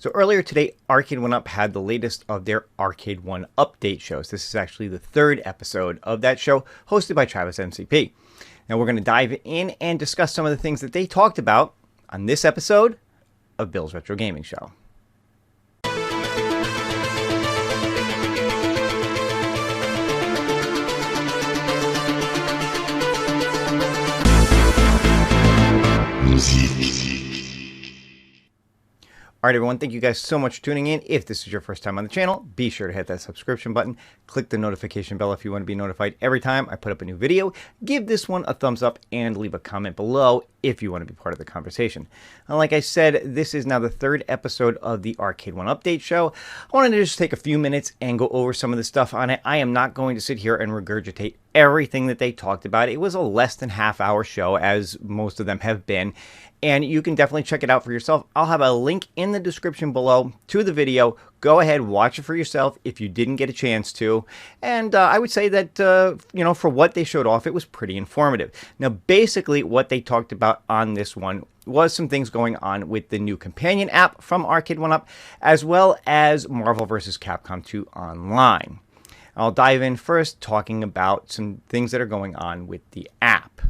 So earlier today, Arcade1up had the latest of their Arcade1 update shows. This is actually the third episode of that show, hosted by Travis MCP. Now we're going to dive in and discuss some of the things that they talked about on this episode of Bill's Retro Gaming Show. Alright everyone, thank you guys so much for tuning in. If this is your first time on the channel, be sure to hit that subscription button. Click the notification bell if you want to be notified every time I put up a new video. Give this one a thumbs up and leave a comment below if you want to be part of the conversation. And like I said, this is now the third episode of the Arcade1 update show. I wanted to just take a few minutes and go over some of the stuff on it. I am not going to sit here and regurgitate everything that they talked about. It was a less than half-hour show, as most of them have been. And you can definitely check it out for yourself. I'll have a link in the description below to the video. Go ahead, watch it for yourself if you didn't get a chance to. And I would say that, for what they showed off, it was pretty informative. Now, basically, what they talked about on this one was some things going on with the new companion app from Arcade1up, as well as Marvel vs. Capcom 2 Online. I'll dive in first, talking about some things that are going on with the app.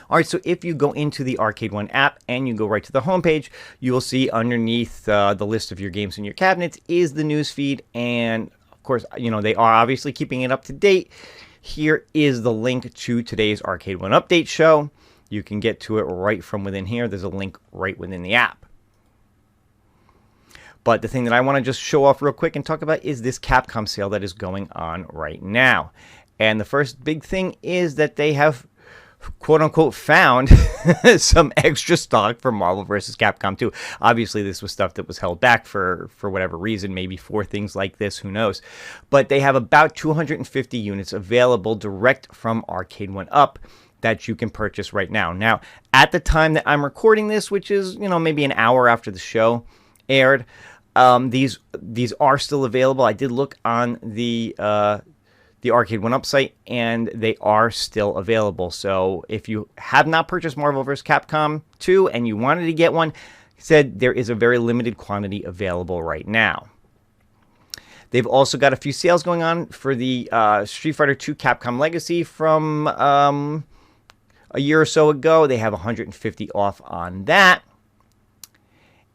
Alright, so if you go into the Arcade1 app and you go right to the homepage, you will see underneath the list of your games in your cabinets is the news feed. And of course, they are obviously keeping it up to date. Here is the link to today's Arcade1 update show. You can get to it right from within here. There's a link right within the app. But the thing that I want to just show off real quick and talk about is this Capcom sale that is going on right now. And the first big thing is that they have quote-unquote found some extra stock for Marvel vs. Capcom 2. Obviously, this was stuff that was held back for whatever reason, maybe for things like this, who knows. But they have about 250 units available direct from Arcade1up that you can purchase right now. Now, at the time that I'm recording this, which is, maybe an hour after the show aired, these are still available. I did look on the Arcade1up site, and they are still available. So if you have not purchased Marvel vs. Capcom 2 and you wanted to get one, said there is a very limited quantity available right now. They've also got a few sales going on for the Street Fighter 2 Capcom Legacy from a year or so ago. They have 150 off on that.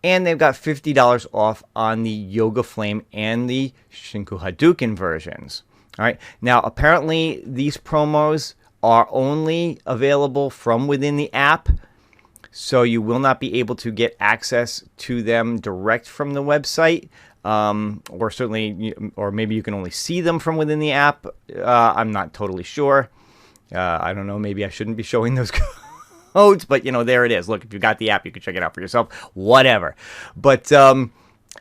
And they've got $50 off on the Yoga Flame and the Shinku Hadouken versions. All right. Now, apparently, these promos are only available from within the app, so you will not be able to get access to them direct from the website, or maybe you can only see them from within the app. I'm not totally sure. I don't know. Maybe I shouldn't be showing those codes, but there it is. Look, if you got the app, you can check it out for yourself. Whatever. But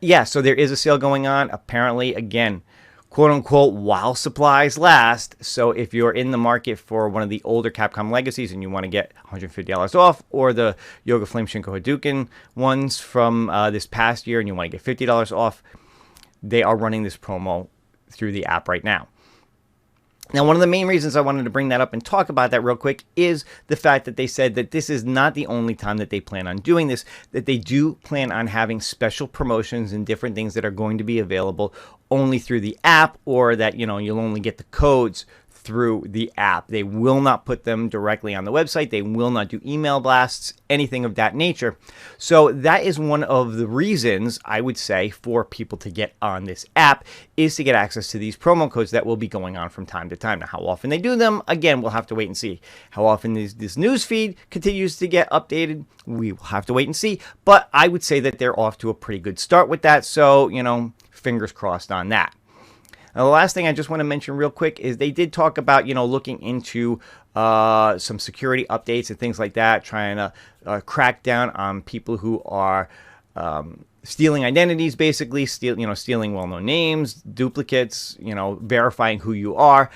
yeah, so there is a sale going on. Apparently, again, quote-unquote, while supplies last. So if you're in the market for one of the older Capcom Legacies and you want to get $150 off, or the Yoga Flame Shinku Hadouken ones from this past year and you want to get $50 off, they are running this promo through the app right now. Now, one of the main reasons I wanted to bring that up and talk about that real quick is the fact that they said that this is not the only time that they plan on doing this, that they do plan on having special promotions and different things that are going to be available only through the app, or that, you'll only get the codes through the app. They will not put them directly on the website. They will not do email blasts, anything of that nature. So that is one of the reasons, I would say, for people to get on this app, is to get access to these promo codes that will be going on from time to time. Now, how often they do them, again, we'll have to wait and see. How often this news feed continues to get updated, we will have to wait and see. But I would say that they're off to a pretty good start with that. So, fingers crossed on that. Now, the last thing I just want to mention real quick is they did talk about, looking into some security updates and things like that, trying to crack down on people who are stealing identities, basically, stealing well-known names, duplicates, verifying who you are.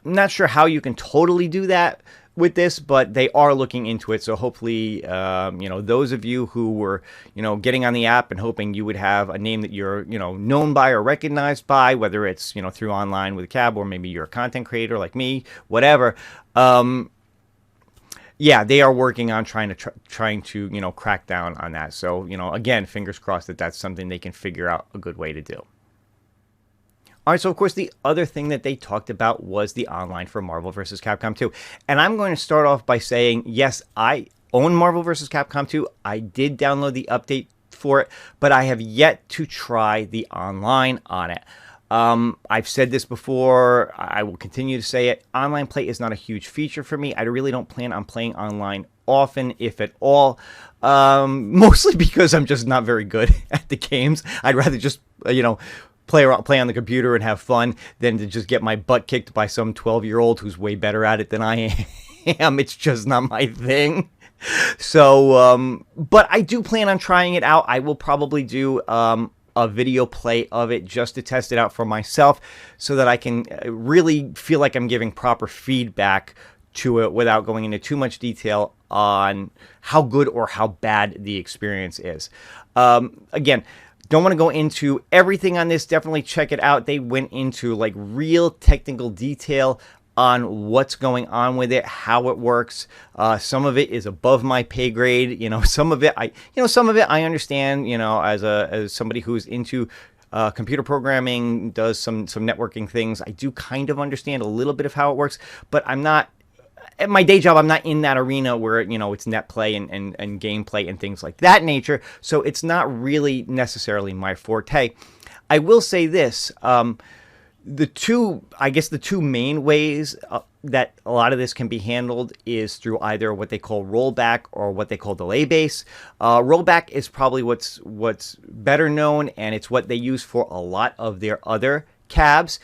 I'm not sure how you can totally do that with this, but they are looking into it. So hopefully, those of you who were, getting on the app and hoping you would have a name that you're, known by or recognized by, whether it's, through online with a cab, or maybe you're a content creator like me, whatever. yeah, they are working on trying to crack down on that. So again, fingers crossed that that's something they can figure out a good way to do. All right, so of course the other thing that they talked about was the online for Marvel vs. Capcom 2. And I'm going to start off by saying, yes, I own Marvel vs. Capcom 2. I did download the update for it, but I have yet to try the online on it. I've said this before. I will continue to say it. Online play is not a huge feature for me. I really don't plan on playing online often, if at all. Mostly because I'm just not very good at the games. I'd rather just, play on the computer and have fun than to just get my butt kicked by some 12-year-old who's way better at it than I am. It's just not my thing. So, but I do plan on trying it out. I will probably do a video play of it just to test it out for myself so that I can really feel like I'm giving proper feedback to it without going into too much detail on how good or how bad the experience is. Again, don't want to go into everything on this. Definitely check it out. They went into like real technical detail on what's going on with it, how it works. Some of it is above my pay grade. Some of it I understand. As somebody who's into computer programming, does some networking things, I do kind of understand a little bit of how it works. But I'm not. At my day job, I'm not in that arena where, it's net play and gameplay and things like that nature. So it's not really necessarily my forte. I will say this. The two main ways that a lot of this can be handled is through either what they call rollback or what they call delay base. Rollback is probably what's better known, and it's what they use for a lot of their other cabs.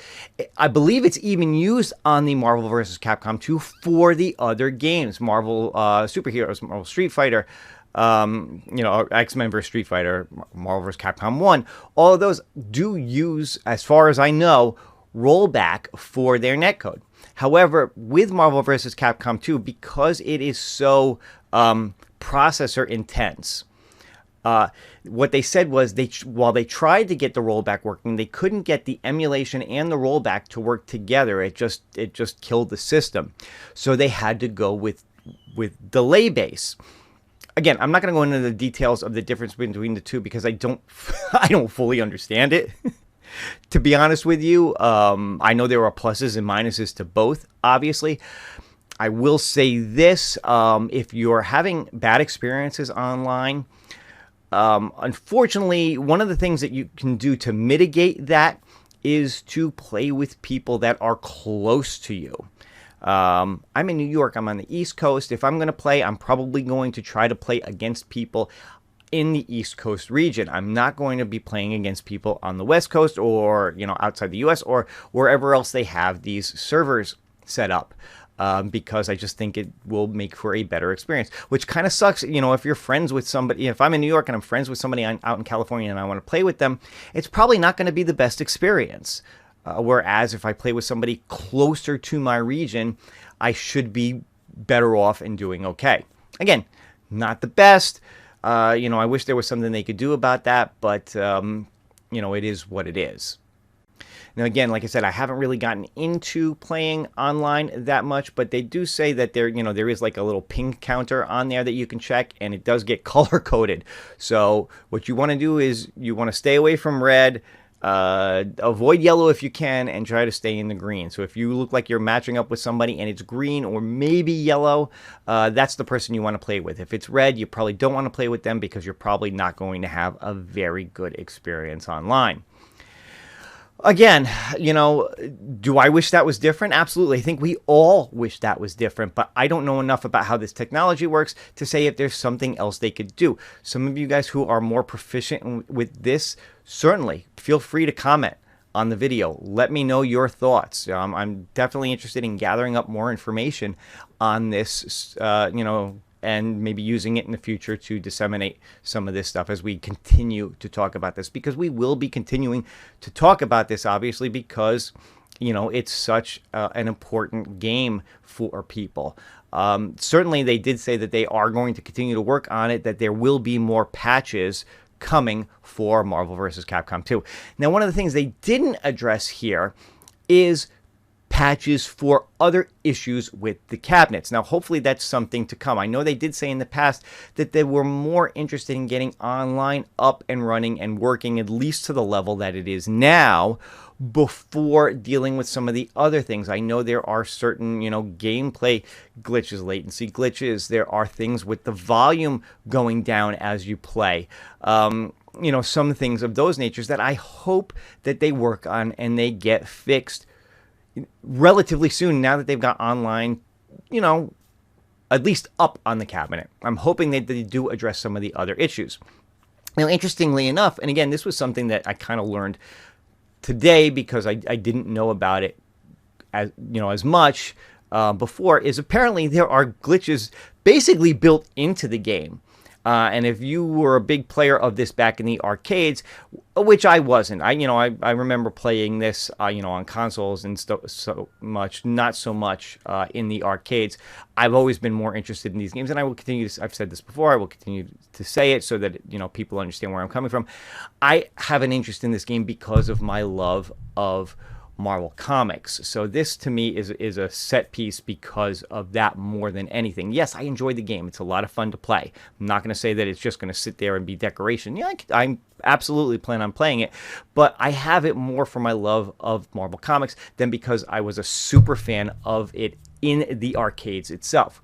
I believe it's even used on the Marvel vs. Capcom 2 for the other games. Marvel Superheroes, Marvel Street Fighter, X-Men vs. Street Fighter, Marvel vs. Capcom 1. All of those do use, as far as I know, rollback for their netcode. However, with Marvel vs. Capcom 2, because it is so processor intense, what they said was while they tried to get the rollback working, they couldn't get the emulation and the rollback to work together. It just killed the system. So they had to go with delay base. Again, I'm not going to go into the details of the difference between the two because I don't fully understand it. To be honest with you, I know there are pluses and minuses to both, obviously. I will say this, if you're having bad experiences online, unfortunately, one of the things that you can do to mitigate that is to play with people that are close to you. I'm in New York. I'm on the East Coast. If I'm going to play, I'm probably going to try to play against people in the East Coast region. I'm not going to be playing against people on the West Coast or, outside the U.S. or wherever else they have these servers set up. Because I just think it will make for a better experience, which kind of sucks. If you're friends with somebody, if I'm in New York and I'm friends with somebody out in California and I want to play with them, it's probably not going to be the best experience. Whereas if I play with somebody closer to my region, I should be better off and doing okay. Again, not the best. I wish there was something they could do about that, but, it is what it is. Now, again, like I said, I haven't really gotten into playing online that much, but they do say that there is like a little ping counter on there that you can check, and it does get color coded. So what you want to do is you want to stay away from red, avoid yellow if you can, and try to stay in the green. So if you look like you're matching up with somebody and it's green or maybe yellow, that's the person you want to play with. If it's red, you probably don't want to play with them because you're probably not going to have a very good experience online. Again, do I wish that was different? Absolutely. I think we all wish that was different, but I don't know enough about how this technology works to say if there's something else they could do. Some of you guys who are more proficient with this, certainly feel free to comment on the video. Let me know your thoughts. I'm definitely interested in gathering up more information on this, and maybe using it in the future to disseminate some of this stuff as we continue to talk about this, because we will be continuing to talk about this, obviously, because it's such an important game for people. Certainly they did say that they are going to continue to work on it, that there will be more patches coming for Marvel vs. Capcom 2. Now, one of the things they didn't address here is patches for other issues with the cabinets. Now, hopefully that's something to come. I know they did say in the past that they were more interested in getting online up and running and working at least to the level that it is now before dealing with some of the other things. I know there are certain, gameplay glitches, latency glitches. There are things with the volume going down as you play. Some things of those natures that I hope that they work on and they get fixed relatively soon now that they've got online, at least up on the cabinet. I'm hoping that they do address some of the other issues. Now, interestingly enough, and again, this was something that I kind of learned today because I didn't know about it as much before, is apparently there are glitches basically built into the game. And if you were a big player of this back in the arcades, which I wasn't, I remember playing this, on consoles and not so much in the arcades. I've always been more interested in these games, and I will continue to, I've said this before, I will continue to say it so that, people understand where I'm coming from. I have an interest in this game because of my love of Marvel Comics. So this to me is a set piece because of that more than anything. Yes, I enjoy the game. It's a lot of fun to play. I'm not going to say that it's just going to sit there and be decoration. Yeah, I absolutely plan on playing it, but I have it more for my love of Marvel Comics than because I was a super fan of it in the arcades itself.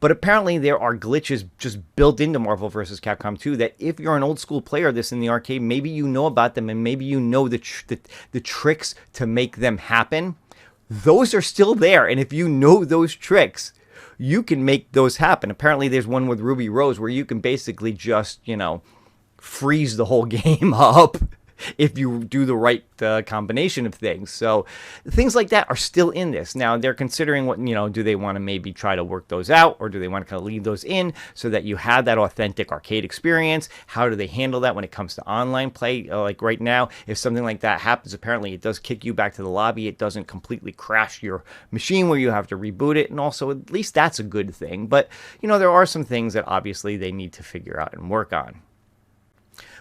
But apparently there are glitches just built into Marvel vs. Capcom 2 that if you're an old school player of this in the arcade, maybe you know about them and maybe you know the tricks to make them happen. Those are still there, and if you know those tricks, you can make those happen. Apparently there's one with Ruby Rose where you can basically just, freeze the whole game up if you do the right combination of things. So things like that are still in this. Now they're considering what, do they want to maybe try to work those out, or do they want to kind of leave those in so that you have that authentic arcade experience? How do they handle that when it comes to online play? Like right now, if something like that happens, apparently it does kick you back to the lobby. It doesn't completely crash your machine where you have to reboot it. And also, at least that's a good thing. But, there are some things that obviously they need to figure out and work on.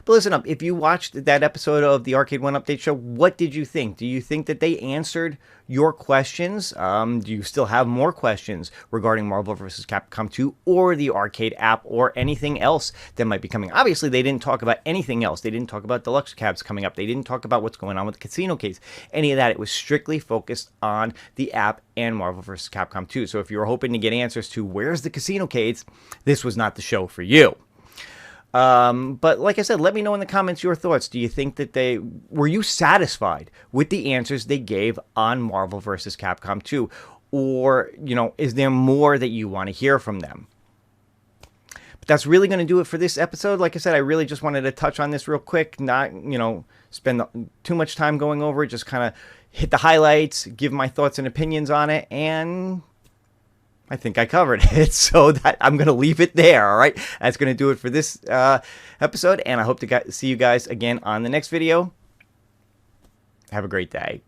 But listen up, if you watched that episode of the Arcade1 Update Show, what did you think? Do you think that they answered your questions? Do you still have more questions regarding Marvel vs. Capcom 2 or the arcade app or anything else that might be coming? Obviously, they didn't talk about anything else. They didn't talk about Deluxe Cabs coming up. They didn't talk about what's going on with the casino case. Any of that. It was strictly focused on the app and Marvel vs. Capcom 2. So if you were hoping to get answers to where's the casino case, this was not the show for you. But like I said, let me know in the comments your thoughts. Do you think that were you satisfied with the answers they gave on Marvel vs. Capcom 2? Or, is there more that you want to hear from them? But that's really going to do it for this episode. Like I said, I really just wanted to touch on this real quick, not, spend too much time going over it, just kind of hit the highlights, give my thoughts and opinions on it, and I think I covered it, so that I'm going to leave it there, all right? That's going to do it for this episode, and I hope to see you guys again on the next video. Have a great day.